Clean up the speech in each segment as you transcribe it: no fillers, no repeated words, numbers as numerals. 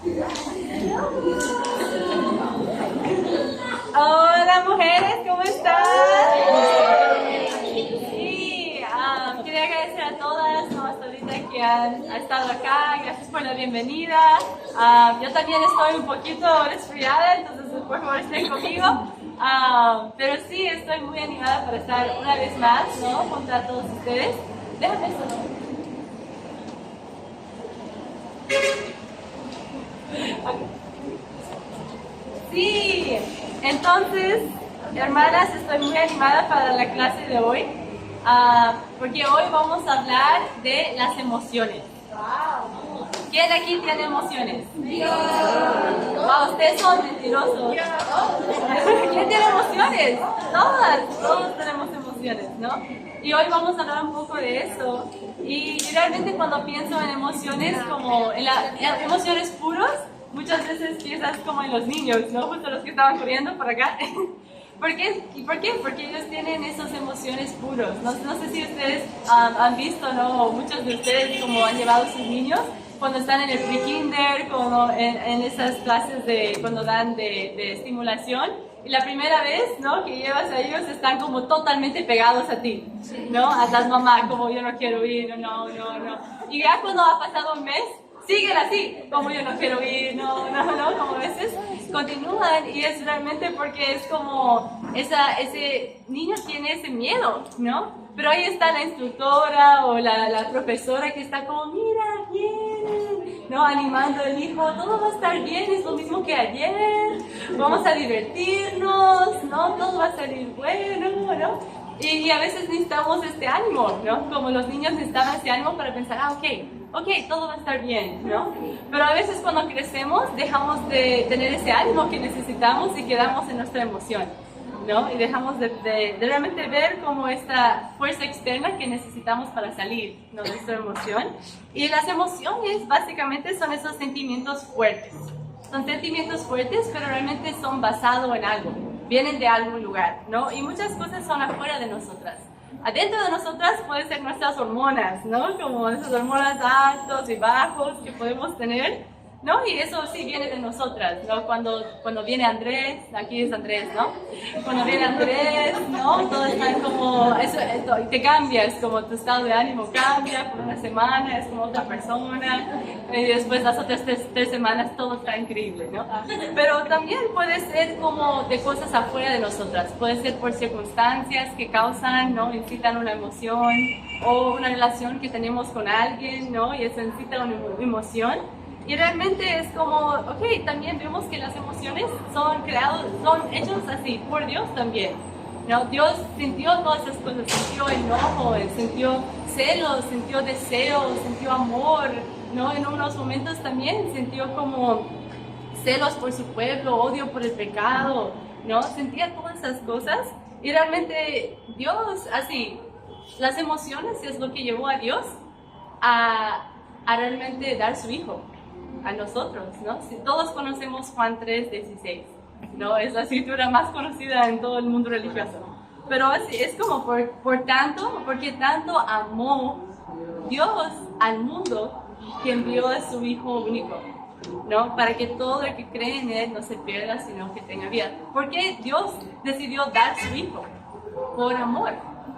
Hola mujeres, ¿cómo están? Sí, quería agradecer a todas, ¿no? Hasta ahorita que han estado acá, gracias por la bienvenida. Yo también estoy un poquito resfriada, entonces por favor estén conmigo. Pero sí, estoy muy animada para estar una vez más, ¿no? Junto a todos ustedes. Déjame eso, ¿no? Sí, entonces, hermanas, estoy muy animada para la clase de hoy, porque hoy vamos a hablar de las emociones. ¿Quién aquí tiene emociones? Wow, ustedes son mentirosos. ¿Quién tiene emociones? Todos tenemos emociones, ¿no? Y hoy vamos a hablar un poco de eso. Y realmente cuando pienso en emociones, como en emociones puros, muchas veces piensas como en los niños, ¿no? Justo los que estaban corriendo por acá. ¿Por qué? ¿Y por qué? Porque ellos tienen esas emociones puros. No sé si ustedes han visto, ¿no? O muchos de ustedes como han llevado a sus niños cuando están en el pre-kinder, como en esas clases cuando dan de estimulación. Y la primera vez, ¿no? Que llevas a ellos están como totalmente pegados a ti, ¿no? A las mamás, como yo no quiero ir, no. Y ya cuando ha pasado un mes, siguen así, como yo no quiero ir, no, como a veces continúan y es realmente porque es como ese niño tiene ese miedo, ¿no? Pero ahí está la instructora o la profesora que está como, mira, bien, ¿no? Animando al hijo, todo va a estar bien, es lo mismo que ayer, vamos a divertirnos, ¿no? Todo va a salir bueno, ¿no? Y a veces necesitamos este ánimo, ¿no? Como los niños necesitaban ese ánimo para pensar, ok, todo va a estar bien, ¿no? Pero a veces cuando crecemos dejamos de tener ese ánimo que necesitamos y quedamos en nuestra emoción, ¿no? Y dejamos de realmente ver como esta fuerza externa que necesitamos para salir, ¿no? De nuestra emoción. Y las emociones básicamente son esos sentimientos fuertes. Son sentimientos fuertes, pero realmente son basados en algo, vienen de algún lugar, ¿no? Y muchas cosas son afuera de nosotras. Adentro de nosotras pueden ser nuestras hormonas, ¿no? Como esas hormonas altos y bajos que podemos tener, ¿no? Y eso sí viene de nosotras, ¿no? Cuando viene Andrés, aquí es Andrés, ¿no? Cuando viene Andrés, ¿no? Todo está como, eso, y te cambias, como tu estado de ánimo cambia por una semana, es como otra persona, y después las otras tres semanas todo está increíble, ¿no? Pero también puede ser como de cosas afuera de nosotras, puede ser por circunstancias que causan, ¿no? Incitan una emoción, o una relación que tenemos con alguien, ¿no? Y eso incita una emoción. Y realmente es como, ok, también vemos que las emociones son hechos así, por Dios también, ¿no? Dios sintió todas esas cosas, sintió enojo, sintió celos, sintió deseos, sintió amor, ¿no? En unos momentos también sintió como celos por su pueblo, odio por el pecado, ¿no? Sentía todas esas cosas y realmente Dios, así, las emociones es lo que llevó a Dios a realmente dar su Hijo a nosotros, ¿no? Si todos conocemos Juan 3:16, ¿no? Es la escritura más conocida en todo el mundo religioso. Pero así, es como porque tanto amó Dios al mundo que envió a su Hijo único, ¿no? Para que todo el que cree en Él no se pierda, sino que tenga vida. ¿Por qué Dios decidió dar su Hijo? Por amor.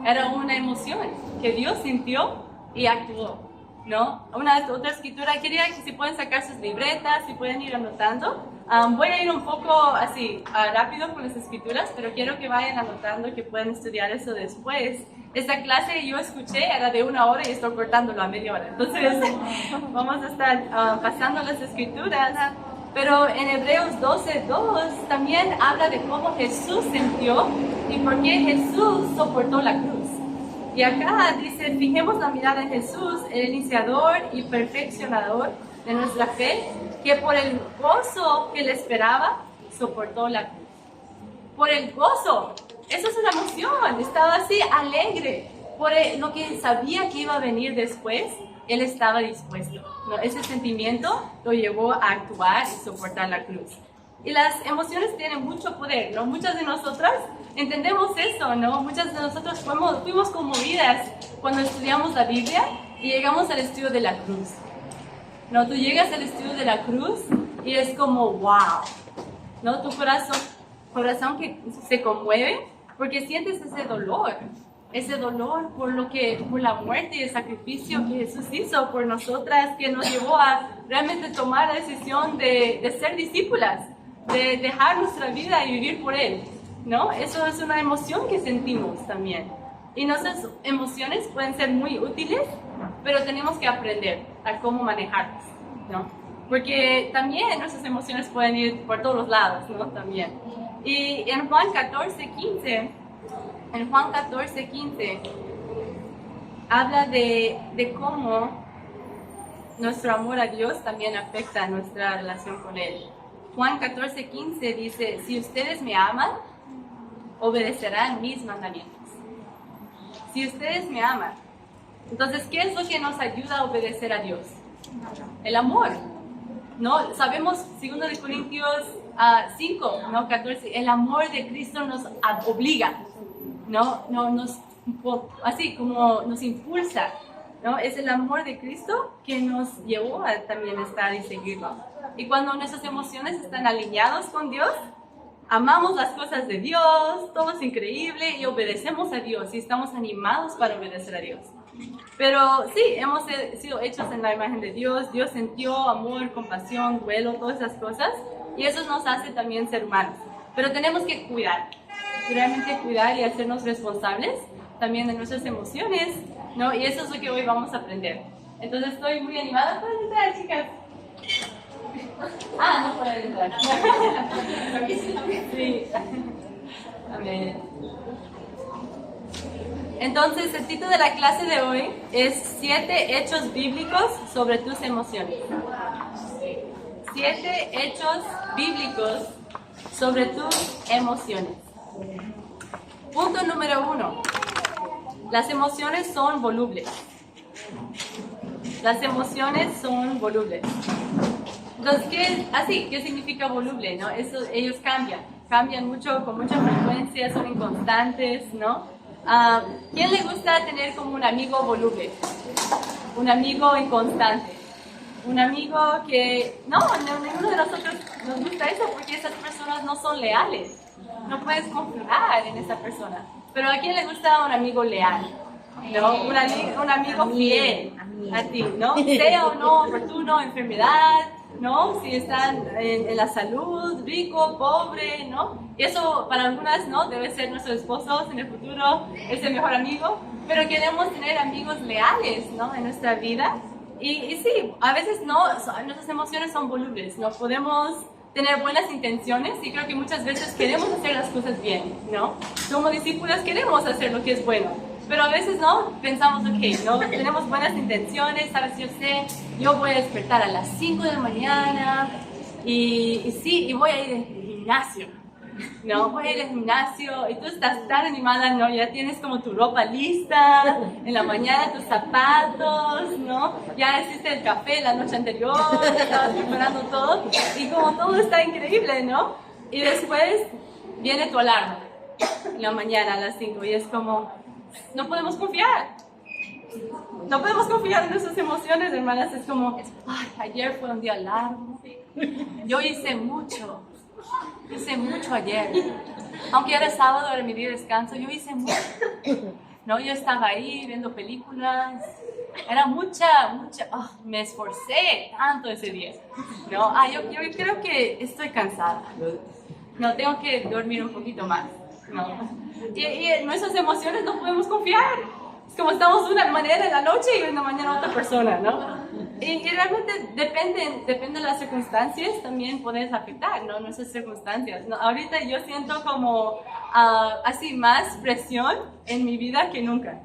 Era una emoción que Dios sintió y actuó, ¿no? Otra escritura, quería que si pueden sacar sus libretas, si pueden ir anotando. Voy a ir un poco así rápido con las escrituras, pero quiero que vayan anotando, que puedan estudiar eso después. Esta clase yo escuché, era de 1 hora y estoy cortándolo a media hora. Entonces vamos a estar pasando las escrituras. Pero en Hebreos 12:2 también habla de cómo Jesús sintió y por qué Jesús soportó la cruz. Y acá dice, fijemos la mirada en Jesús, el iniciador y perfeccionador de nuestra fe, que por el gozo que le esperaba, soportó la cruz. Por el gozo, eso es una emoción, estaba así alegre, por lo que sabía que iba a venir después, él estaba dispuesto, ¿no? Ese sentimiento lo llevó a actuar y soportar la cruz. Y las emociones tienen mucho poder, ¿no? Muchas de nosotras entendemos eso, ¿no? Muchas de nosotras fuimos conmovidas cuando estudiamos la Biblia y llegamos al estudio de la cruz. ¿No? Tú llegas al estudio de la cruz y es como, wow, ¿no? Tu corazón que se conmueve porque sientes ese dolor por la muerte y el sacrificio que Jesús hizo por nosotras, que nos llevó a realmente tomar la decisión de ser discípulas, de dejar nuestra vida y vivir por Él, ¿no? Eso es una emoción que sentimos también. Y nuestras emociones pueden ser muy útiles, pero tenemos que aprender a cómo manejarlas, ¿no? Porque también nuestras emociones pueden ir por todos los lados, ¿no? También. Y en Juan 14:15, habla de cómo nuestro amor a Dios también afecta nuestra relación con Él. Juan 14:15 dice, si ustedes me aman, obedecerán mis mandamientos. Si ustedes me aman. Entonces, ¿qué es lo que nos ayuda a obedecer a Dios? El amor, ¿no? Sabemos, 2 Corintios 5, ¿no? 14, el amor de Cristo nos obliga, ¿no? Así como nos impulsa, ¿no? Es el amor de Cristo que nos llevó a también estar y seguirlo. Y cuando nuestras emociones están alineadas con Dios, amamos las cosas de Dios, todo es increíble y obedecemos a Dios y estamos animados para obedecer a Dios. Pero sí, hemos sido hechos en la imagen de Dios. Dios sintió amor, compasión, duelo, todas esas cosas, y eso nos hace también ser humanos. Pero tenemos que cuidar, realmente cuidar y hacernos responsables también de nuestras emociones, ¿no? Y eso es lo que hoy vamos a aprender. Entonces estoy muy animada para entrar, chicas. No pueden entrar. Sí. Amén. Entonces, el título de la clase de hoy es 7 hechos bíblicos sobre tus emociones. 7 hechos bíblicos sobre tus emociones. Punto número 1. Las emociones son volubles. Las emociones son volubles. Entonces, ¿qué significa voluble? ¿No? Ellos cambian mucho, con mucha frecuencia, son inconstantes, ¿no? ¿Quién le gusta tener como un amigo voluble? Un amigo inconstante. Un amigo que, ninguno de nosotros nos gusta eso porque esas personas no son leales. No puedes confiar en esa persona. Pero ¿a quién le gusta un amigo leal? ¿No? Un amigo fiel a ti, ¿no? Sea o no oportuno, enfermedad, ¿no? Si están en la salud, rico, pobre, ¿no? Y eso para algunas, ¿no? Debe ser nuestros esposos en el futuro, es el mejor amigo, pero queremos tener amigos leales, ¿no? En nuestra vida. Y sí, a veces nuestras emociones son volubles, ¿no? Podemos tener buenas intenciones y creo que muchas veces queremos hacer las cosas bien, ¿no? Como discípulos queremos hacer lo que es bueno. Pero a veces pensamos, no, tenemos buenas intenciones, sabes, yo voy a despertar a las 5 de la mañana y voy a ir al gimnasio, ¿no? Voy a ir al gimnasio y tú estás tan animada, ¿no? Ya tienes como tu ropa lista, en la mañana tus zapatos, ¿no? Ya hiciste el café la noche anterior, estabas preparando todo y como todo está increíble, ¿no? Y después viene tu alarma en la mañana a las 5 y es como... No podemos confiar. No podemos confiar en nuestras emociones, hermanas. Es como, ayer fue un día largo. Yo hice mucho ayer. Aunque era sábado, era mi día de descanso, yo hice mucho. No, yo estaba ahí viendo películas. Era me esforcé tanto ese día. No, yo creo que estoy cansada. No, tengo que dormir un poquito más. No. Y en nuestras emociones no podemos confiar. Es como estamos de una manera en la noche y en la mañana otra persona, ¿no? Y realmente depende de las circunstancias, también puedes afectar, ¿no? Nuestras circunstancias, ¿no? Ahorita yo siento como así más presión en mi vida que nunca,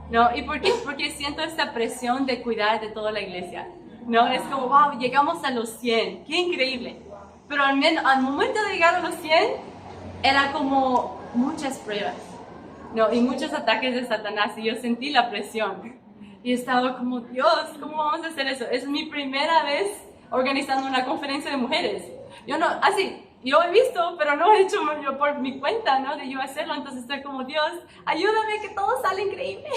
¿no? ¿Y por qué? Porque siento esta presión de cuidar de toda la iglesia, ¿no? Es como, wow, llegamos a los 100, qué increíble. Pero al momento de llegar a los 100, era como muchas pruebas, ¿no? Y muchos ataques de Satanás y yo sentí la presión y estaba como, Dios, ¿cómo vamos a hacer eso? Es mi primera vez organizando una conferencia de mujeres. Yo he visto, pero no he hecho yo por mi cuenta, ¿no? De yo hacerlo, entonces estoy como, Dios, ayúdame que todo sale increíble,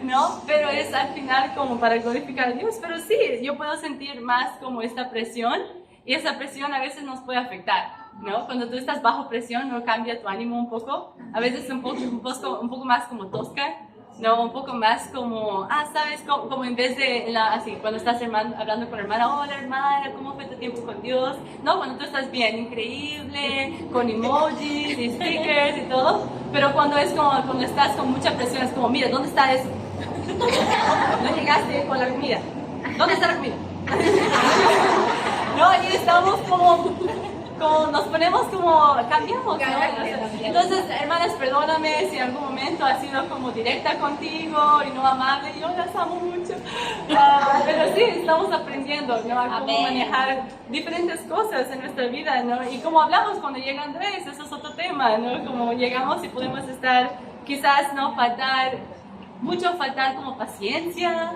¿no? Pero es al final como para glorificar a Dios, pero sí, yo puedo sentir más como esta presión y esa presión a veces nos puede afectar, ¿no? Cuando tú estás bajo presión, ¿no? Cambia tu ánimo un poco, a veces un poco más como tosca, ¿no? Un poco más como, ¿sabes? Como en vez de, así, cuando estás hablando con la hermana, hola hermana, ¿cómo fue tu tiempo con Dios? No, cuando tú estás bien, increíble, con emojis y stickers y todo, pero cuando estás con mucha presión, es como, mira, ¿dónde está eso? No llegaste con la comida. ¿Dónde está la comida? No, y estamos como nos ponemos como, cambiamos, ¿no? Entonces, hermanas, perdóname si en algún momento ha sido como directa contigo y no amable, yo las amo mucho. Pero sí, estamos aprendiendo, ¿no? A cómo manejar diferentes cosas en nuestra vida, ¿no? Y como hablamos cuando llega Andrés, eso es otro tema, ¿no? Como llegamos y podemos estar, quizás, ¿no? Faltar como paciencia,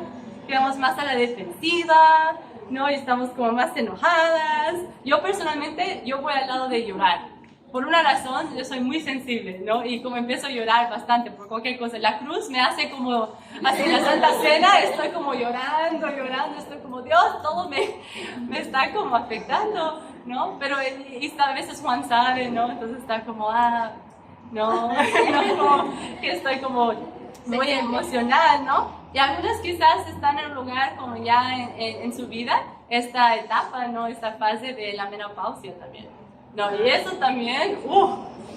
quedamos más a la defensiva, ¿no? Y estamos como más enojadas. Yo personalmente, yo voy al lado de llorar. Por una razón, yo soy muy sensible, ¿no? Y como empiezo a llorar bastante por cualquier cosa. La cruz me hace como, así en la Santa Cena, estoy como llorando, estoy como, Dios, todo me está como afectando, ¿no? Pero y a veces Juan sabe, ¿no? Entonces está como, no, como que estoy como muy emocional, ¿no? Y algunas quizás están en un lugar como ya en su vida, esta etapa, ¿no? Esta fase de la menopausia también. No, y eso también,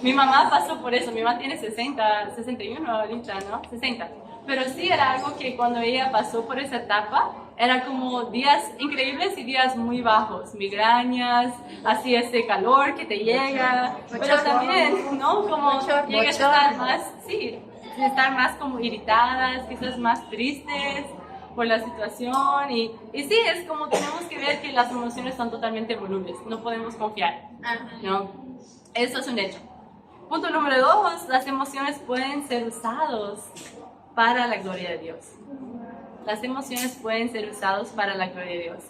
mi mamá pasó por eso, mi mamá tiene 61 ahorita, ¿no? 60. Pero sí era algo que cuando ella pasó por esa etapa, era como días increíbles y días muy bajos, migrañas, así ese calor que te llega, pero también, ¿no? Como llega a estar más, sí, estar más como irritadas, quizás más tristes por la situación y sí, es como tenemos que ver que las emociones son totalmente volubles, no podemos confiar, ¿no? Eso es un hecho. Punto número 2, las emociones pueden ser usados para la gloria de Dios. Las emociones pueden ser usados para la gloria de Dios.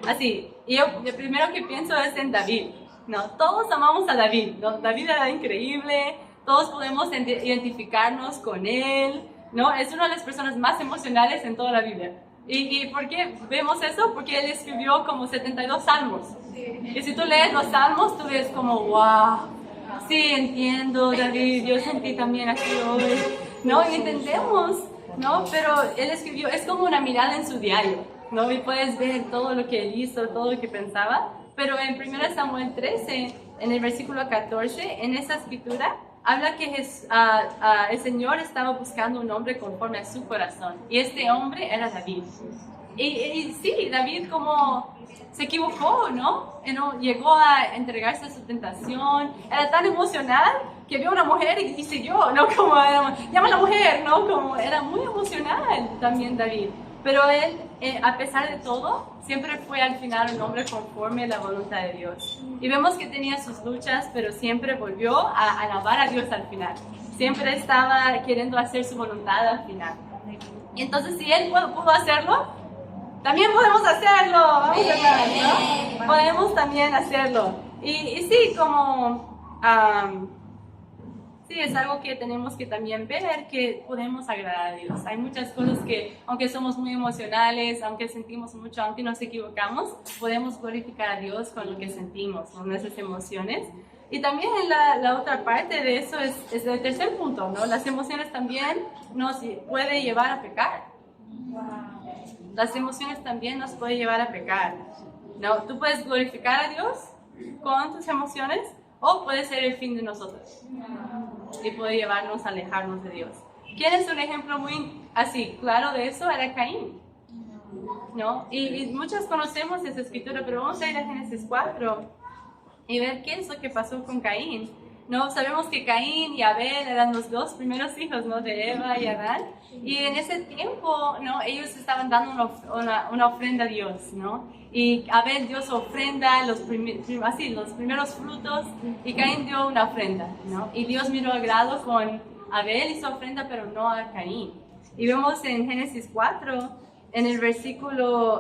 Así, y yo lo primero que pienso es en David, ¿no? Todos amamos a David, ¿no? David era increíble, todos podemos identificarnos con él, ¿no? Es una de las personas más emocionales en toda la Biblia. ¿Y por qué vemos eso? Porque él escribió como 72 salmos. Y si tú lees los salmos, tú ves como, wow, sí, entiendo, David, yo sentí también así hoy, ¿no? Y entendemos, ¿no? Pero él escribió, es como una mirada en su diario, ¿no? Y puedes ver todo lo que él hizo, todo lo que pensaba. Pero en 1 Samuel 13, en el versículo 14, en esa escritura, habla que el Señor estaba buscando un hombre conforme a su corazón. Y este hombre era David. Y sí, David como se equivocó, ¿no? Llegó a entregarse a su tentación. Era tan emocional que vio a una mujer y siguió, ¿no? Como llama a la mujer, ¿no? Como era muy emocional también David. Pero él, a pesar de todo, siempre fue al final un hombre conforme a la voluntad de Dios. Y vemos que tenía sus luchas, pero siempre volvió a alabar a Dios al final. Siempre estaba queriendo hacer su voluntad al final. Y entonces, si él pudo hacerlo, también podemos hacerlo. Vamos a ver, ¿no? Podemos también hacerlo. Y sí, como... sí, es algo que tenemos que también ver, que podemos agradar a Dios. Hay muchas cosas que, aunque somos muy emocionales, aunque sentimos mucho, aunque nos equivocamos, podemos glorificar a Dios con lo que sentimos, con nuestras emociones. Y también la otra parte de eso es el tercer punto, ¿no? Las emociones también nos pueden llevar a pecar. Las emociones también nos pueden llevar a pecar, ¿no? Tú puedes glorificar a Dios con tus emociones, o puede ser el fin de nosotros y puede llevarnos a alejarnos de Dios. ¿Quién es un ejemplo muy así claro de eso? Era Caín, ¿no? Y muchos conocemos esa escritura, pero vamos a ir a Génesis 4 y ver qué es lo que pasó con Caín, ¿no? Sabemos que Caín y Abel eran los dos primeros hijos, ¿no? De Eva y Adán, y en ese tiempo, ¿no? Ellos estaban dando una ofrenda a Dios, ¿no? Y Abel dio su ofrenda, los primeros frutos, y Caín dio una ofrenda, ¿no? Y Dios miró agrado con Abel y su ofrenda, pero no a Caín. Y vemos en Génesis 4, en el versículo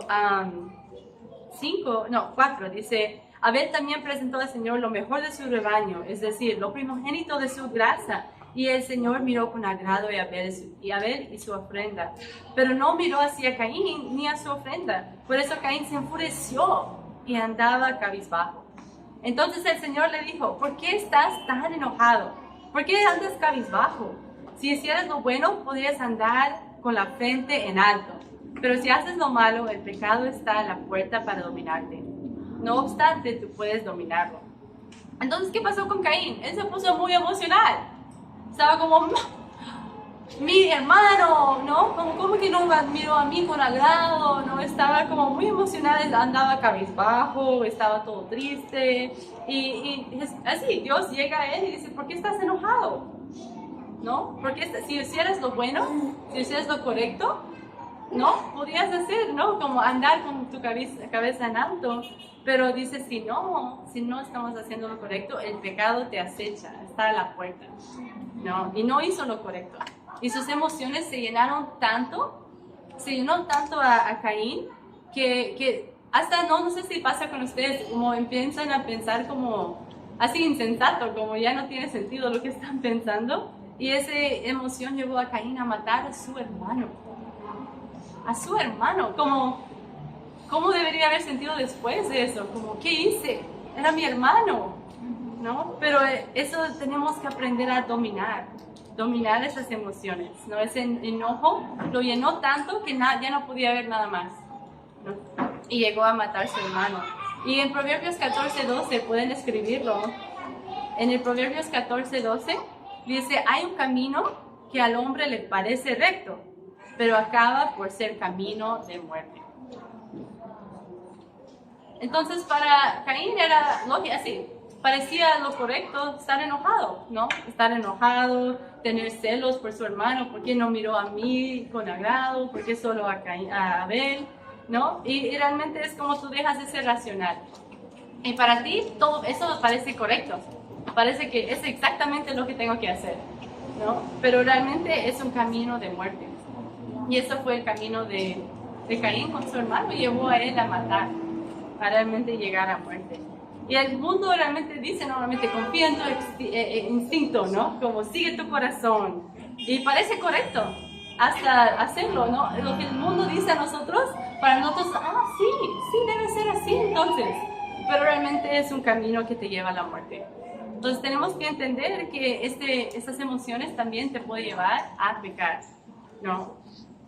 4, dice: Abel también presentó al Señor lo mejor de su rebaño, es decir, lo primogénito de su grasa. Y el Señor miró con agrado a Abel y su ofrenda, pero no miró hacia Caín ni a su ofrenda. Por eso Caín se enfureció y andaba cabizbajo. Entonces el Señor le dijo, ¿por qué estás tan enojado? ¿Por qué andas cabizbajo? Si hicieras lo bueno, podrías andar con la frente en alto. Pero si haces lo malo, el pecado está a la puerta para dominarte. No obstante, tú puedes dominarlo. Entonces, ¿qué pasó con Caín? Él se puso muy emocional. Estaba como, mi hermano, ¿no? ¿Cómo que no miró a mí con agrado? ¿No? Estaba como muy emocional, andaba cabizbajo, estaba todo triste. Y así, Dios llega a él y dice, ¿por qué estás enojado? ¿No? Porque si hicieras lo bueno, si hicieras lo correcto, ¿no? Podrías hacer, ¿no? Como andar con tu cabeza en alto. Pero dice, si no estamos haciendo lo correcto, el pecado te acecha, está a la puerta, ¿no? Y no hizo lo correcto. Y sus emociones se llenó tanto a Caín, que hasta no sé si pasa con ustedes, como empiezan a pensar como así insensato, como ya no tiene sentido lo que están pensando. Y esa emoción llevó a Caín a matar a su hermano. A su hermano, ¿cómo debería haber sentido después de eso? Como, ¿qué hice? Era mi hermano, ¿no? Pero eso tenemos que aprender a dominar esas emociones, ¿no? Ese enojo lo llenó tanto que ya no podía ver nada más, ¿no? Y llegó a matar a su hermano. Y en Proverbios 14:12, pueden escribirlo, en el Proverbios 14:12 dice, hay un camino que al hombre le parece recto, pero acaba por ser camino de muerte. Entonces para Caín era lógico, así, parecía lo correcto estar enojado, ¿no? Estar enojado, tener celos por su hermano, ¿por qué no miró a mí con agrado? ¿Por qué solo a Abel? ¿No? Y realmente es como tú dejas de ser racional. Y para ti todo eso parece correcto, parece que es exactamente lo que tengo que hacer, ¿no? Pero realmente es un camino de muerte. Y eso fue el camino de Caín con su hermano y llevó a él a matar, a realmente llegar a muerte. Y el mundo realmente dice normalmente, confía en tu instinto, ¿no? Como sigue tu corazón. Y parece correcto hasta hacerlo, ¿no? Lo que el mundo dice a nosotros, para nosotros, sí, debe ser así entonces. Pero realmente es un camino que te lleva a la muerte. Entonces tenemos que entender que estas emociones también te pueden llevar a pecar, ¿no?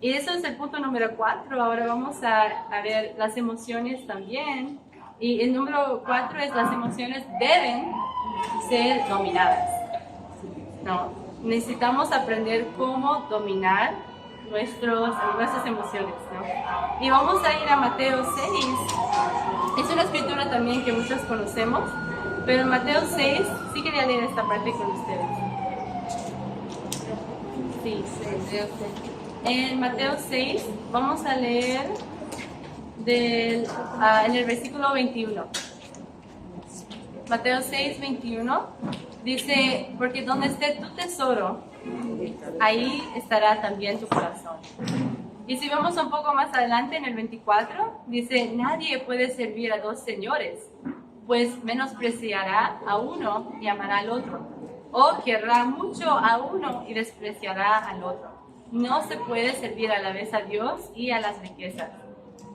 Y eso es el punto número 4. Ahora vamos a ver las emociones también. Y el número 4 es las emociones deben ser dominadas, ¿no? Necesitamos aprender cómo dominar nuestras emociones, ¿no? Y vamos a ir a Mateo 6. Es una escritura también que muchos conocemos, pero en Mateo 6, sí quería leer esta parte con ustedes. Sí. En Mateo 6 vamos a leer en el versículo 21. Mateo 6, 21 dice, porque donde esté tu tesoro, ahí estará también tu corazón. Y si vamos un poco más adelante en el 24, dice, nadie puede servir a dos señores, pues menospreciará a uno y amará al otro, o querrá mucho a uno y despreciará al otro. No se puede servir a la vez a Dios y a las riquezas.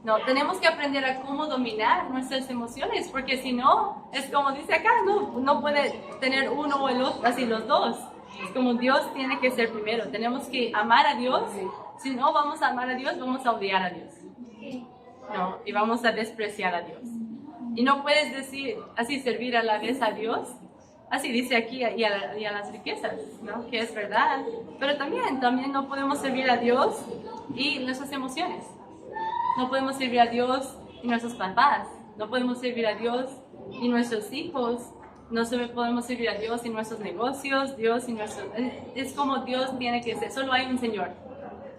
No, tenemos que aprender a cómo dominar nuestras emociones, porque si no, es como dice acá, no puede tener uno o el otro, así los dos. Es como Dios tiene que ser primero. Tenemos que amar a Dios. Si no vamos a amar a Dios, vamos a odiar a Dios. No, y vamos a despreciar a Dios. Y no puedes decir así, servir a la vez a Dios. Así dice aquí y a las riquezas, ¿no? Que es verdad. Pero también no podemos servir a Dios y nuestras emociones. No podemos servir a Dios y nuestros papás. No podemos servir a Dios y nuestros hijos. No podemos servir a Dios y nuestros negocios. Es como Dios tiene que ser. Solo hay un Señor,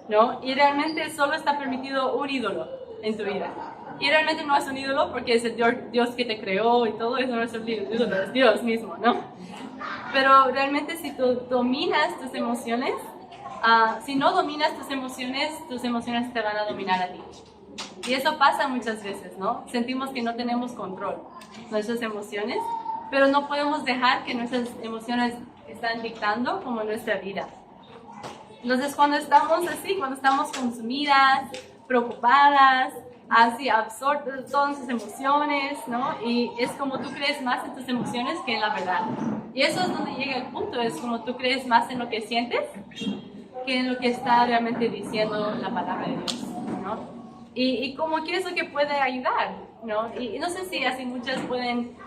¿no? Y realmente solo está permitido un ídolo en tu vida. Y realmente no es un ídolo porque es el Dios que te creó y todo eso no es un ídolo, es Dios mismo, ¿no? Pero realmente si tú dominas tus emociones, si no dominas tus emociones te van a dominar a ti. Y eso pasa muchas veces, ¿no? Sentimos que no tenemos control de nuestras emociones, pero no podemos dejar que nuestras emociones están dictando como nuestra vida. Entonces cuando estamos así, cuando estamos consumidas, preocupadas, así absorbe todas tus emociones, ¿no? Y es como tú crees más en tus emociones que en la verdad. Y eso es donde llega el punto, es como tú crees más en lo que sientes que en lo que está realmente diciendo la palabra de Dios, ¿no? Y como que es lo que puede ayudar, ¿no? Y no sé si así muchas pueden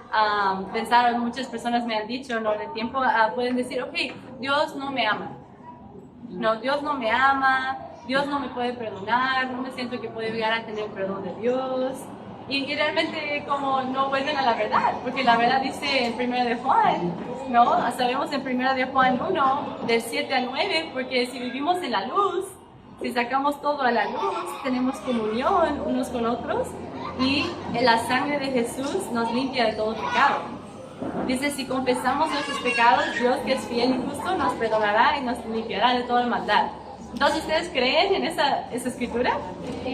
pensar, muchas personas me han dicho, ¿no? En el tiempo pueden decir, ok, Dios no me ama. No, Dios no me ama, Dios no me puede perdonar, no me siento que puedo llegar a tener perdón de Dios. Y realmente como no vuelven a la verdad, porque la verdad dice en 1 de Juan, ¿no? Sabemos en 1 de Juan 1, del 7 al 9, porque si vivimos en la luz, si sacamos todo a la luz, tenemos comunión unos con otros y la sangre de Jesús nos limpia de todo pecado. Dice, si confesamos nuestros pecados, Dios, que es fiel y justo, nos perdonará y nos limpiará de toda maldad. Entonces, ¿ustedes creen en esa escritura?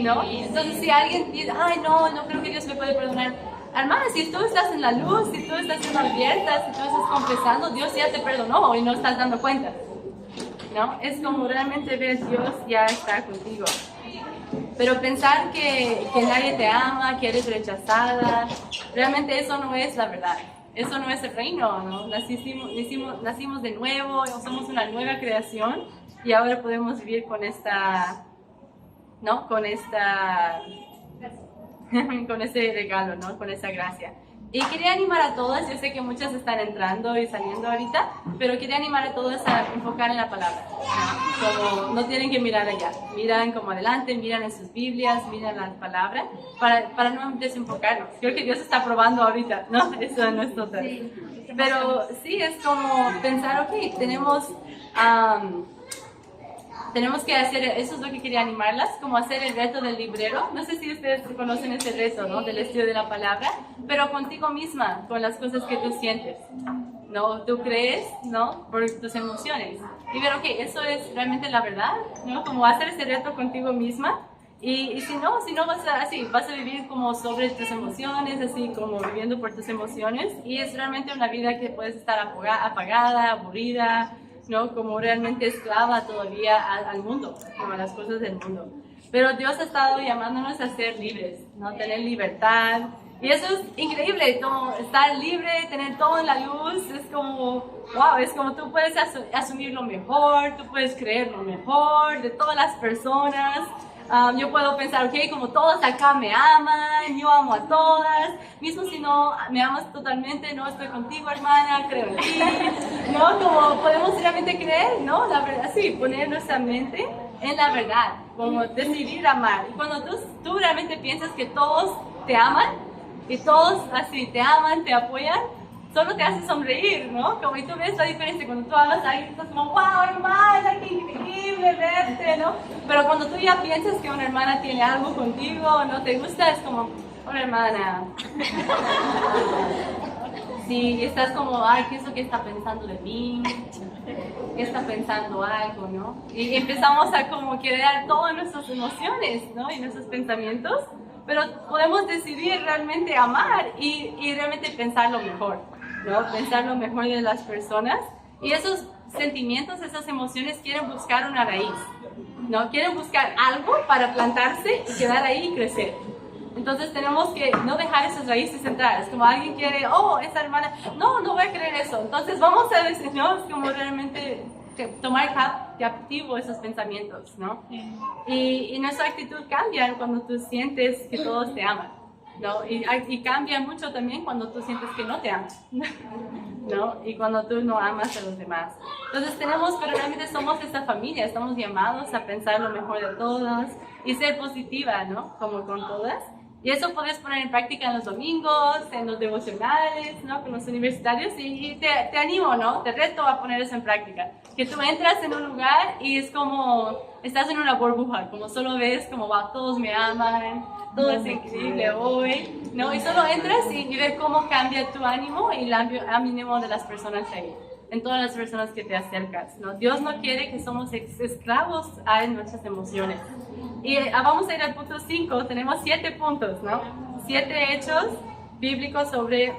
¿No? Entonces, si alguien dice, ay, no creo que Dios me puede perdonar. Hermana, si tú estás en la luz, si tú estás siendo abierta, si tú estás confesando, Dios ya te perdonó y no estás dando cuenta. ¿No? Es como realmente ver Dios ya está contigo. Pero pensar que nadie te ama, que eres rechazada, realmente eso no es la verdad. Eso no es el reino, ¿no? Nacimos de nuevo, somos una nueva creación y ahora podemos vivir con esta, ¿no? Con ese regalo, ¿no? Con esa gracia. Y quería animar a todas, yo sé que muchas están entrando y saliendo ahorita, pero quería animar a todas a enfocar en la palabra, ¿no? Como no tienen que mirar allá, miran como adelante, miran en sus Biblias, miran la palabra, para no desenfocarnos. Creo que Dios está probando ahorita, ¿no? Eso no es total. Sí, pero sí, es como pensar, ok, tenemos que hacer, eso es lo que quería animarlas, como hacer el reto del librero. No sé si ustedes conocen ese reto, ¿no? Del estudio de la palabra, pero contigo misma, con las cosas que tú sientes, ¿no? Tú crees, ¿no? Por tus emociones. Y ver, ok, eso es realmente la verdad, ¿no? Como hacer ese reto contigo misma. Y si no vas a vivir como sobre tus emociones, así como viviendo por tus emociones. Y es realmente una vida que puedes estar apagada, aburrida, ¿no? Como realmente esclava todavía al mundo, como a las cosas del mundo. Pero Dios ha estado llamándonos a ser libres, ¿no? Tener libertad. Y eso es increíble, como estar libre, tener todo en la luz, es como, wow, es como tú puedes asumir lo mejor, tú puedes creer lo mejor de todas las personas. Yo puedo pensar, ok, como todos acá me aman, yo amo a todas, mismo si no me amas totalmente, no estoy contigo, hermana, creo en ti, ¿no? Como podemos realmente creer, ¿no? La verdad, sí, poner nuestra mente en la verdad, como decidir amar. Y cuando tú realmente piensas que todos te aman, y todos así te aman, te apoyan, solo te hace sonreír, ¿no? Como y tú ves la diferencia cuando tú hablas ahí, estás como, wow, hermana, qué increíble verte, ¿no? Pero cuando tú ya piensas que una hermana tiene algo contigo, no te gusta, es como, hola hermana. Sí, estás como, ay, ¿qué es lo que está pensando de mí? ¿Qué está pensando algo, no? Y empezamos a como querer todas nuestras emociones, ¿no? Y nuestros pensamientos, pero podemos decidir realmente amar y realmente pensar lo mejor, ¿no? Pensar lo mejor de las personas. Y esos sentimientos, esas emociones quieren buscar una raíz, ¿no? Quieren buscar algo para plantarse y quedar ahí y crecer. Entonces tenemos que no dejar esas raíces entrar. Es como alguien quiere, oh, esa hermana, no voy a creer eso. Entonces vamos a decir, ¿no? Es como realmente tomar captivo esos pensamientos, ¿no? Y nuestra actitud cambia cuando tú sientes que todos te aman, ¿no? Y cambia mucho también cuando tú sientes que no te aman, ¿no? Y cuando tú no amas a los demás. Entonces pero realmente somos esta familia, estamos llamados a pensar lo mejor de todas y ser positiva, ¿no? Como con todas. Y eso puedes poner en práctica en los domingos, en los devocionales, ¿no? Con los universitarios y te animo, ¿no? Te reto a poner eso en práctica. Que tú entras en un lugar y es como, estás en una burbuja, como solo ves como, wow, todos me aman, todo es increíble hoy, ¿no? Y solo entras y ves cómo cambia tu ánimo y el ánimo de las personas ahí, en todas las personas que te acercas, ¿no? Dios no quiere que somos esclavos a nuestras emociones. Y vamos a ir al punto 5, tenemos 7 puntos, ¿no? 7 hechos bíblicos sobre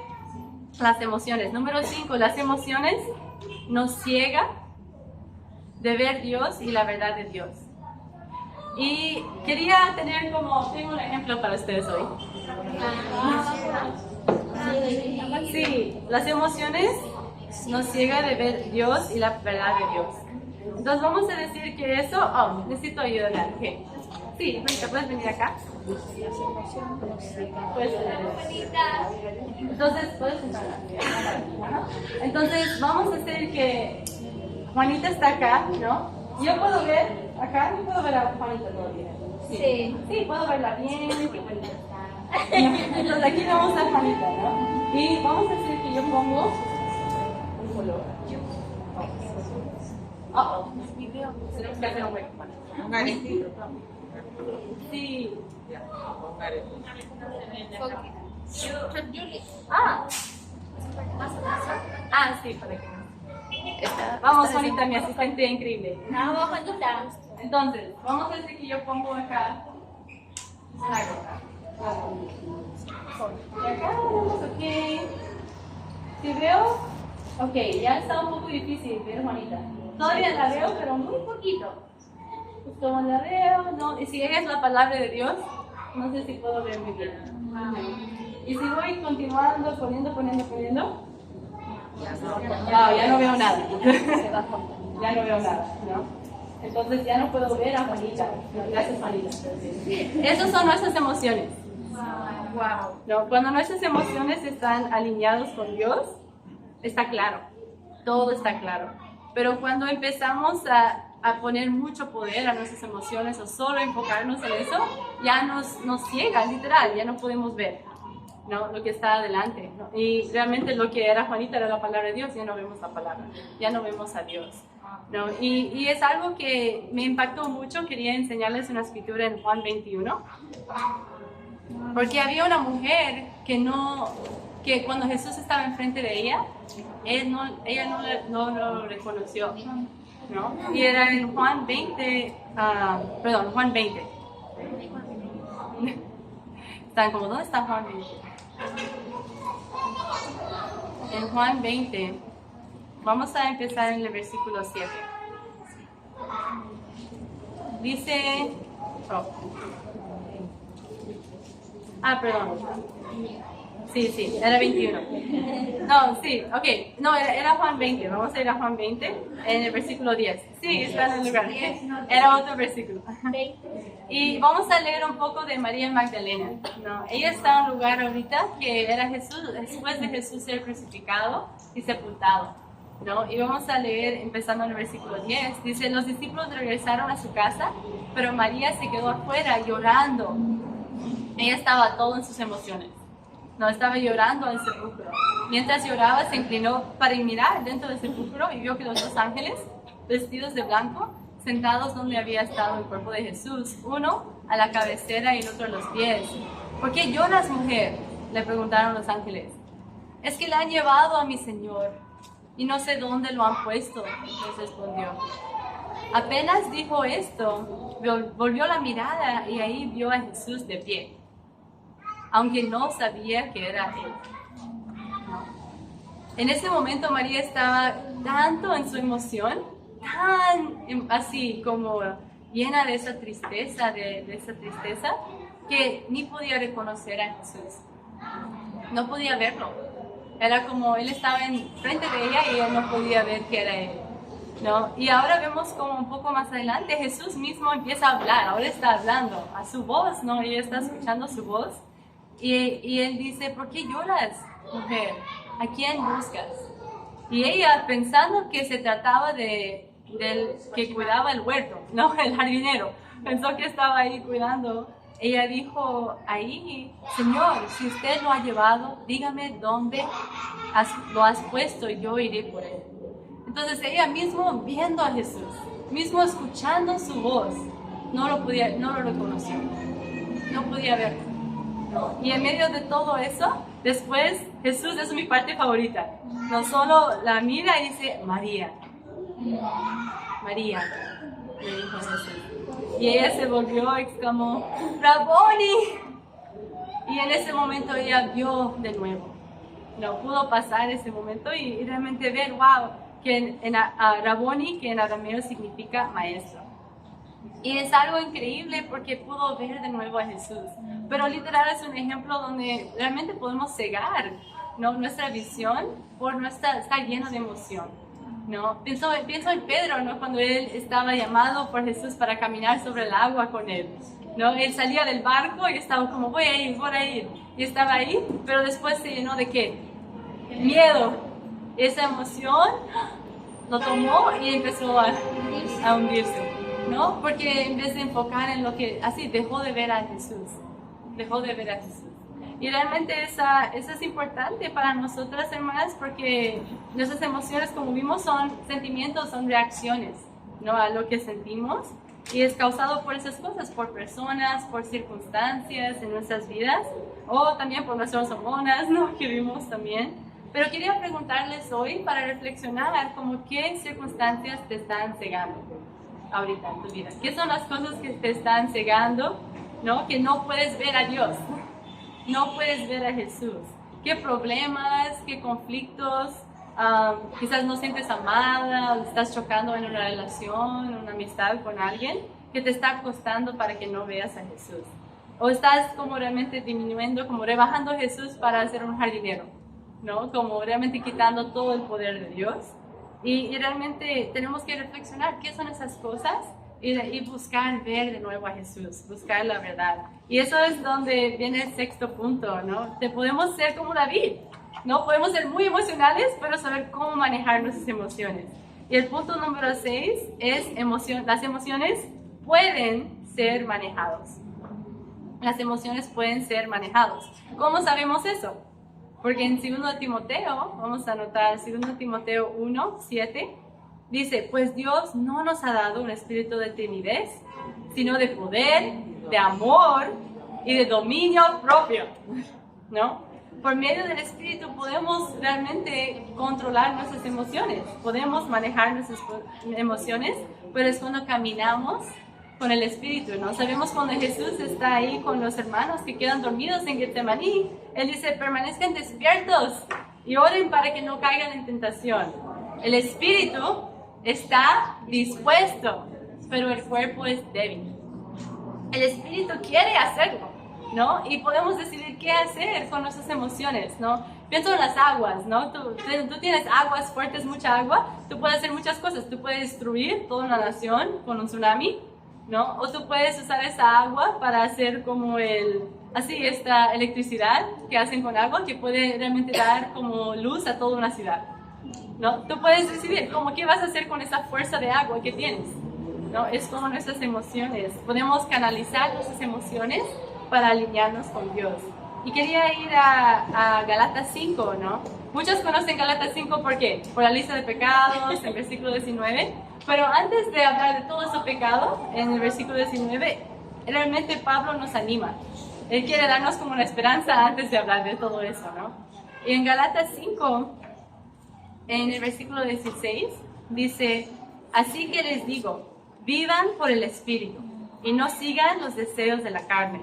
las emociones. Número 5, las emociones nos ciegan de ver Dios y la verdad de Dios. Y quería tener tengo un ejemplo para ustedes hoy. Sí, las emociones nos ciega de ver Dios y la verdad de Dios. Entonces vamos a decir que eso, necesito ayuda. Okay. Sí, ¿puedes venir acá? Entonces, puedes sentar. Entonces, vamos a hacer que Juanita está acá, ¿no? Yo puedo ver acá, yo puedo ver a Juanita todavía. Sí, puedo verla bien. Entonces, aquí vamos a Juanita, ¿no? Y vamos a hacer que yo pongo un color. Tenemos que hacer un hueco. Sí. Sí, para que vamos, Juanita, mi asistente increíble. Entonces, vamos a decir que yo pongo acá. Y acá, ok. Si veo, ok, ya está un poco difícil ver, Juanita. Todavía la veo, pero muy poquito. Como la veo, no. Y si ella es la palabra de Dios, no sé si puedo ver muy bien. Y si voy continuando, poniendo. Ya no veo nada. Ya no veo nada, ¿no? Entonces ya no puedo ver a Juanita. Gracias, Juanita. Esas son nuestras emociones. ¿No? Cuando nuestras emociones están alineadas con Dios, está claro. Todo está claro. Pero cuando empezamos a poner mucho poder a nuestras emociones o solo enfocarnos en eso, ya nos ciega, literal, ya no podemos ver, ¿no? Lo que está adelante, ¿no? Y realmente lo que era Juanita era la palabra de Dios, ya no vemos la palabra, ya no vemos a Dios, ¿no? Y es algo que me impactó mucho. Quería enseñarles una escritura en Juan 21, porque había una mujer que cuando Jesús estaba enfrente de ella, ella no lo reconoció, ¿no? Y era en Juan 20, Juan 20. Están como, ¿dónde está Juan 20? En Juan 20, vamos a empezar en el versículo 7. Dice, perdón. Sí, era 21. No, sí, ok. No, era Juan 20. Vamos a ir a Juan 20 en el versículo 10. Sí, está en el lugar. Era otro versículo. Y vamos a leer un poco de María Magdalena, ¿no? Ella está en un lugar ahorita que era Jesús, después de Jesús ser crucificado y sepultado, ¿no? Y vamos a leer empezando en el versículo 10. Dice, los discípulos regresaron a su casa, pero María se quedó afuera llorando. Ella estaba todo en sus emociones. No, estaba llorando al sepulcro. Mientras lloraba, se inclinó para mirar dentro del sepulcro y vio que los dos ángeles, vestidos de blanco, sentados donde había estado el cuerpo de Jesús, uno a la cabecera y el otro a los pies. ¿Por qué lloras, mujer?, le preguntaron los ángeles. Es que la han llevado a mi Señor y no sé dónde lo han puesto, les respondió. Apenas dijo esto, volvió la mirada y ahí vio a Jesús de pie, aunque no sabía que era él. En ese momento María estaba tanto en su emoción, tan así como llena de esa tristeza, que ni podía reconocer a Jesús. No podía verlo. Era como él estaba enfrente de ella y ella no podía ver que era él, ¿no? Y ahora vemos como un poco más adelante Jesús mismo empieza a hablar. Ahora está hablando a su voz, ¿no? Ella está escuchando su voz. Y él dice, ¿por qué lloras, mujer? ¿A quién buscas? Y ella, pensando que se trataba del que cuidaba el huerto, no el jardinero, pensó que estaba ahí cuidando. Ella dijo, ahí, Señor, si usted lo ha llevado, dígame dónde lo has puesto y yo iré por él. Entonces ella mismo viendo a Jesús, mismo escuchando su voz, no lo reconoció, no podía verlo. Y en medio de todo eso, después Jesús, es mi parte favorita, no solo la mira y dice, María, María, le dijo Jesús. Y ella se volvió, exclamó, Raboni. Y en ese momento ella vio de nuevo. No pudo pasar ese momento y realmente ver, wow, que Raboni, que en arameo significa maestro. Y es algo increíble porque pudo ver de nuevo a Jesús. Pero literal es un ejemplo donde realmente podemos cegar, ¿no?, nuestra visión por estar lleno de emoción, ¿no? Pienso en Pedro, ¿no?, cuando él estaba llamado por Jesús para caminar sobre el agua con él, ¿no? Él salía del barco y estaba como, voy a ir. Y estaba ahí, pero después se llenó de ¿qué? Miedo. Esa emoción lo tomó y empezó a hundirse, ¿no? Porque en vez de enfocar en lo que, así, dejó de ver a Jesús. Y realmente eso es importante para nosotras, hermanas, porque nuestras emociones, como vimos, son sentimientos, son reacciones, ¿no?, a lo que sentimos. Y es causado por esas cosas, por personas, por circunstancias en nuestras vidas, o también por nuestras hormonas, ¿no?, que vimos también. Pero quería preguntarles hoy, para reflexionar, como qué circunstancias te están cegando ahorita en tu vida. ¿Qué son las cosas que te están cegando, ¿no?, que no puedes ver a Dios, no puedes ver a Jesús? ¿Qué problemas, qué conflictos? Quizás no sientes amada, o estás chocando en una relación, una amistad con alguien que te está costando para que no veas a Jesús. O estás como realmente disminuyendo, como rebajando a Jesús para ser un jardinero, ¿no? Como realmente quitando todo el poder de Dios. Y realmente tenemos que reflexionar qué son esas cosas y buscar ver de nuevo a Jesús, buscar la verdad. Y eso es donde viene el sexto punto, ¿no? Podemos ser como David, ¿no? Podemos ser muy emocionales, pero saber cómo manejar nuestras emociones. Y el punto número 6 es las emociones pueden ser manejadas. Las emociones pueden ser manejadas. ¿Cómo sabemos eso? Porque en 2 Timoteo, vamos a anotar 2 Timoteo 1:7, dice, pues Dios no nos ha dado un espíritu de timidez, sino de poder, de amor y de dominio propio, ¿no? Por medio del espíritu podemos realmente controlar nuestras emociones, podemos manejar nuestras emociones, pero es cuando caminamos con el Espíritu, ¿no? Sabemos cuando Jesús está ahí con los hermanos que quedan dormidos en Getsemaní, Él dice, permanezcan despiertos y oren para que no caigan en tentación. El Espíritu está dispuesto, pero el cuerpo es débil. El Espíritu quiere hacerlo, ¿no? Y podemos decidir qué hacer con nuestras emociones, ¿no? Pienso en las aguas, ¿no? Tú tienes aguas fuertes, mucha agua, tú puedes hacer muchas cosas. Tú puedes destruir toda una nación con un tsunami, ¿no? O tú puedes usar esa agua para hacer como esta electricidad que hacen con agua que puede realmente dar como luz a toda una ciudad, ¿no? Tú puedes decidir como qué vas a hacer con esa fuerza de agua que tienes, ¿no? Es como nuestras emociones. Podemos canalizar nuestras emociones para alinearnos con Dios. Y quería ir a Gálatas 5, ¿no? Muchos conocen Gálatas 5, ¿por qué? Por la lista de pecados, en versículo 19. Pero antes de hablar de todo ese pecado, en el versículo 19, realmente Pablo nos anima. Él quiere darnos como una esperanza antes de hablar de todo eso, ¿no? Y en Gálatas 5, en el versículo 16, dice, así que les digo, vivan por el Espíritu y no sigan los deseos de la carne.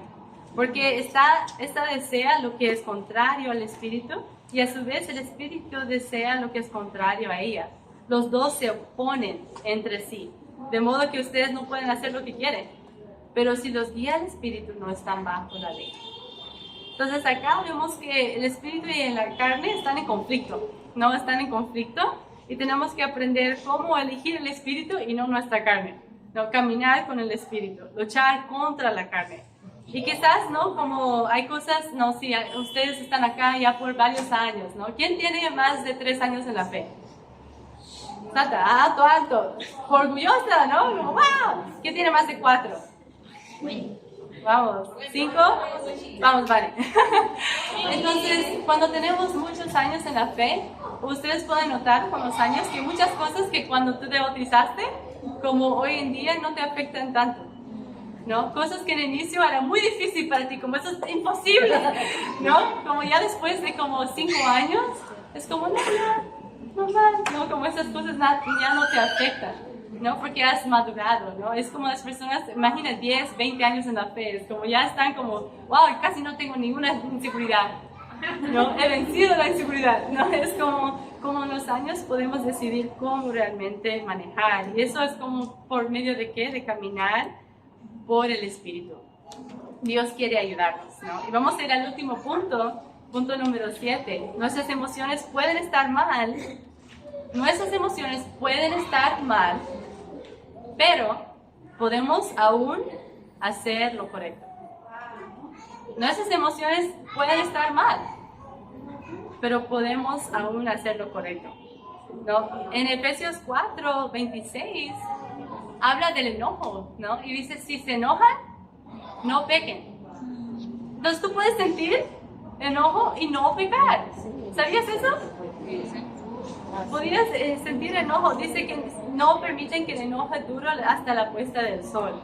Porque esta desea lo que es contrario al Espíritu y a su vez el Espíritu desea lo que es contrario a ella. Los dos se oponen entre sí, de modo que ustedes no pueden hacer lo que quieren. Pero si los guía el Espíritu, no están bajo la ley. Entonces acá vemos que el Espíritu y la carne están en conflicto, ¿no? Están en conflicto y tenemos que aprender cómo elegir el Espíritu y no nuestra carne, ¿no? Caminar con el Espíritu, luchar contra la carne. Y quizás, ¿no? Como hay cosas, no, si ustedes están acá ya por varios años, ¿no? ¿Quién tiene más de 3 años en la fe? Alto. Orgullosa, ¿no? Como, ¡wow! ¿Quién tiene más de 4? Vamos, 5. Vamos, vale. Entonces, cuando tenemos muchos años en la fe, ustedes pueden notar con los años que muchas cosas que cuando tú te bautizaste, como hoy en día, no te afectan tanto, ¿no? Cosas que en el inicio era muy difícil para ti, como eso es imposible, ¿no? Como ya después de como 5 años, es como, normal, ¿no? Como esas cosas ya no te afectan, ¿no? Porque has madurado, ¿no? Es como las personas, imagina 10, 20 años en la fe, es como ya están como, wow, casi no tengo ninguna inseguridad, ¿no? He vencido la inseguridad, ¿no? Es como en los años podemos decidir cómo realmente manejar, y eso es como por medio de ¿qué? De caminar por el Espíritu. Dios quiere ayudarnos, ¿no? Y vamos a ir al último punto, punto número 7. Nuestras emociones pueden estar mal. Nuestras emociones pueden estar mal, pero podemos aún hacer lo correcto. Nuestras emociones pueden estar mal, pero podemos aún hacer lo correcto, ¿no? En Efesios 4:26 habla del enojo, ¿no? Y dice, si se enojan, no pequen. Entonces tú puedes sentir enojo y no pecar. ¿Sabías eso? Podrías sentir enojo. Dice que no permiten que el enojo dure hasta la puesta del sol.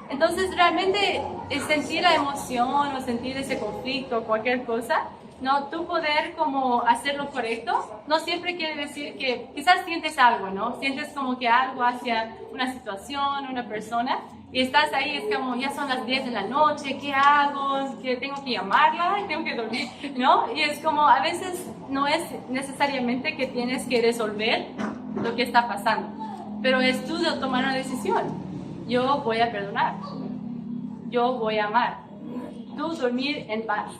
Entonces realmente sentir la emoción o sentir ese conflicto, cualquier cosa, no, tú poder como hacer lo correcto, no siempre quiere decir que quizás sientes algo, ¿no? Sientes como que algo hacia una situación, una persona, y estás ahí, es como ya son las 10 de la noche, ¿qué hago? ¿Que tengo que llamarla? ¿Tengo que dormir? ¿No? Y es como a veces no es necesariamente que tienes que resolver lo que está pasando, pero es tú de tomar una decisión. Yo voy a perdonar, yo voy a amar, tú dormir en paz,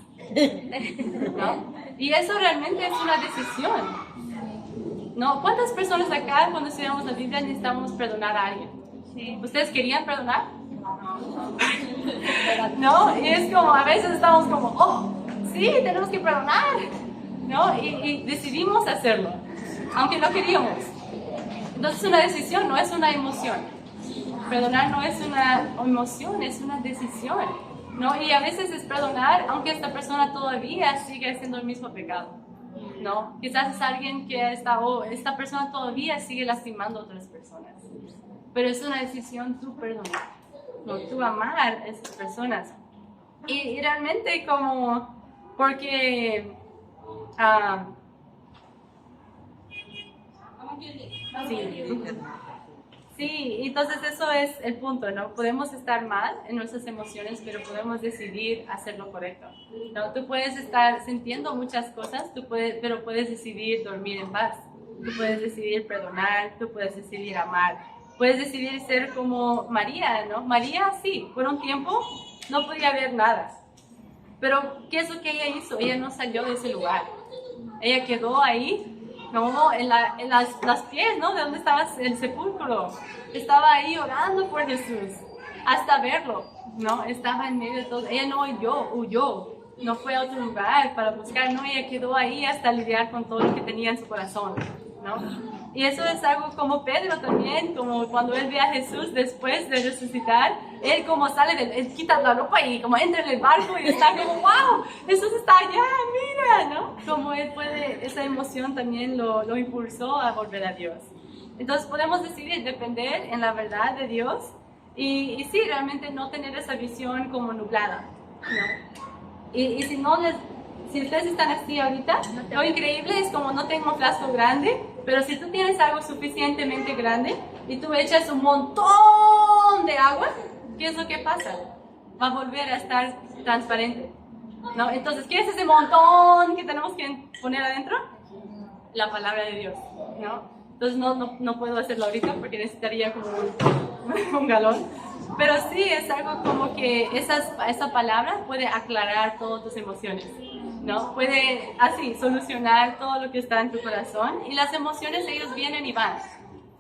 ¿no? Y eso realmente es una decisión, ¿no? ¿Cuántas personas acá cuando estudiamos la Biblia necesitamos perdonar a alguien? ¿Sí? ¿Ustedes querían perdonar? No, y es como a veces estamos como, oh, sí, tenemos que perdonar, ¿no? Y decidimos hacerlo, aunque no queríamos. Entonces es una decisión, no es una emoción. Perdonar no es una emoción, es una decisión, ¿no? Y a veces es perdonar aunque esta persona todavía sigue haciendo el mismo pecado, ¿no? Quizás es alguien que esta persona todavía sigue lastimando a otras personas. Pero es una decisión tú perdonar, ¿no? Tú amar a esas personas. Y realmente como, porque... Sí, entonces eso es el punto, ¿no? Podemos estar mal en nuestras emociones, pero podemos decidir hacer lo correcto, ¿no? Tú puedes estar sintiendo muchas cosas, pero puedes decidir dormir en paz. Tú puedes decidir perdonar, tú puedes decidir amar. Puedes decidir ser como María, ¿no? María, sí, por un tiempo no podía ver nada. Pero, ¿qué es lo que ella hizo? Ella no salió de ese lugar. Ella quedó ahí, no, en las pies, ¿no? De donde estaba el sepulcro. Estaba ahí orando por Jesús, hasta verlo, ¿no? Estaba en medio de todo. Ella no huyó, no fue a otro lugar para buscar, no, ella quedó ahí hasta lidiar con todo lo que tenía en su corazón, ¿no? Y eso es algo como Pedro también, como cuando él ve a Jesús después de resucitar, él como sale, él quita la ropa y como entra en el barco y está como, wow, Jesús está allá, mira, ¿no? Como él puede, esa emoción también lo impulsó a volver a Dios. Entonces podemos decidir depender en la verdad de Dios y sí, realmente no tener esa visión como nublada, ¿no? Y si ustedes están así ahorita, lo increíble es como no tengo un frasco grande, pero si tú tienes algo suficientemente grande y tú echas un montón de agua, ¿qué es lo que pasa? Va a volver a estar transparente, ¿no? Entonces, ¿qué es ese montón que tenemos que poner adentro? La palabra de Dios, ¿no? Entonces no puedo hacerlo ahorita porque necesitaría como un galón. Pero sí, es algo como que esa palabra puede aclarar todas tus emociones, ¿no? Puede así solucionar todo lo que está en tu corazón. Y las emociones, ellos vienen y van.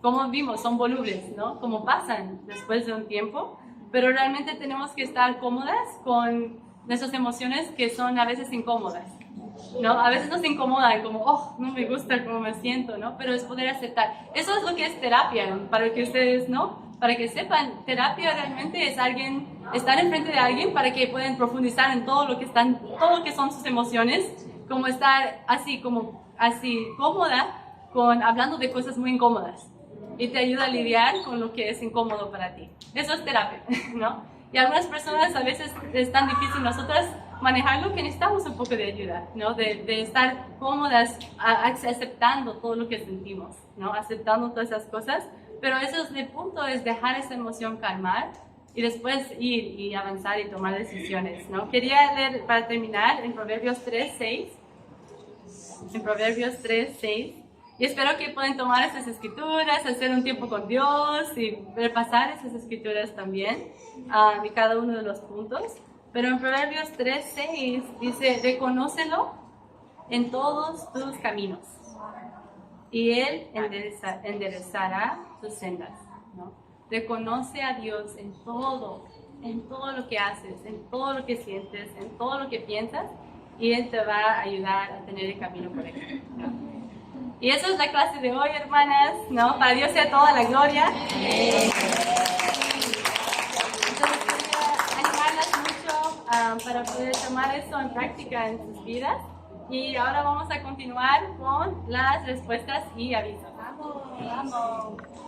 Como vimos, son volubles, ¿no? Como pasan después de un tiempo. Pero realmente tenemos que estar cómodas con nuestras emociones que son a veces incómodas, ¿no? A veces nos incomodan, como, oh, no me gusta cómo me siento, ¿no? Pero es poder aceptar. Eso es lo que es terapia, ¿no? Para que ustedes, ¿no? Para que sepan, terapia realmente es estar enfrente de alguien para que puedan profundizar en todo lo que son sus emociones, como estar así cómoda hablando de cosas muy incómodas y te ayuda a lidiar con lo que es incómodo para ti. Eso es terapia, ¿no? Y algunas personas a veces es tan difícil nosotras manejarlo que necesitamos un poco de ayuda, ¿no? De estar cómodas aceptando todo lo que sentimos, ¿no? Aceptando todas esas cosas. Pero eso es el punto, es dejar esa emoción calmar y después ir y avanzar y tomar decisiones, ¿no? Quería leer para terminar en Proverbios 3:6. En Proverbios 3:6 Y espero que puedan tomar esas escrituras, hacer un tiempo con Dios y repasar esas escrituras también, de cada uno de los puntos. Pero en Proverbios 3:6 dice, reconócelo en todos tus caminos y Él enderezará tus sendas, ¿no? Reconoce a Dios en todo lo que haces, en todo lo que sientes, en todo lo que piensas, y Él te va a ayudar a tener el camino correcto, ¿no? Y eso es la clase de hoy, hermanas, ¿no? Para Dios sea toda la gloria. Entonces quería animarlas mucho para poder tomar eso en práctica en sus vidas. Y ahora vamos a continuar con las respuestas y avisos. ¡Vamos! ¡Vamos!